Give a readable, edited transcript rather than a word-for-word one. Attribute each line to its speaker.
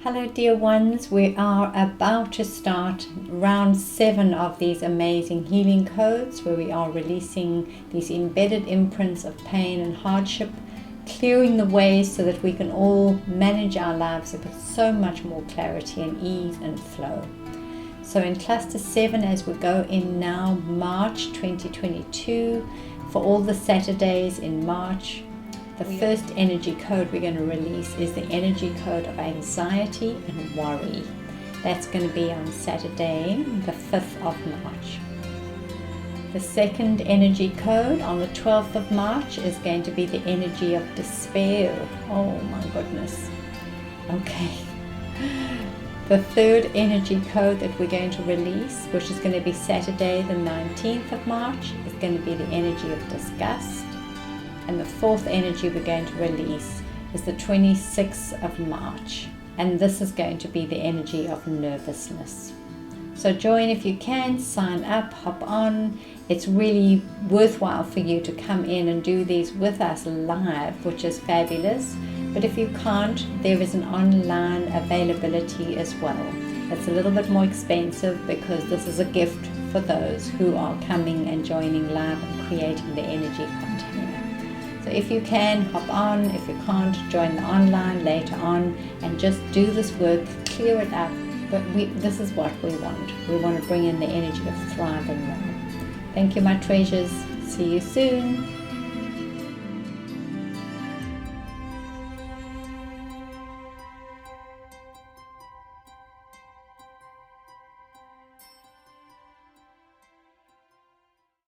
Speaker 1: Hello dear ones, we are about to start round 7 of these amazing healing codes where we are releasing these embedded imprints of pain and hardship, clearing the way so that we can all manage our lives with so much more clarity and ease and flow. So in cluster 7, as we go in now, March 2022, for all the Saturdays in March, the first energy code we're going to release is the energy code of anxiety and worry. That's going to be on Saturday, the 5th of March. The second energy code on the 12th of March is going to be the energy of despair. Oh my goodness. Okay. The third energy code that we're going to release, which is going to be Saturday, the 19th of March, is going to be the energy of disgust. And the fourth energy we're going to release is the 26th of March. And this is going to be the energy of nervousness. So join if you can, sign up, hop on. It's really worthwhile for you to come in and do these with us live, which is fabulous. But if you can't, there is an online availability as well. It's a little bit more expensive because this is a gift for those who are coming and joining live and creating the energy container. So if you can, hop on. If you can't, join the online later on and just do this work, clear it up. But this is what we want. We want to bring in the energy of thriving now. Thank you, my treasures. See you soon.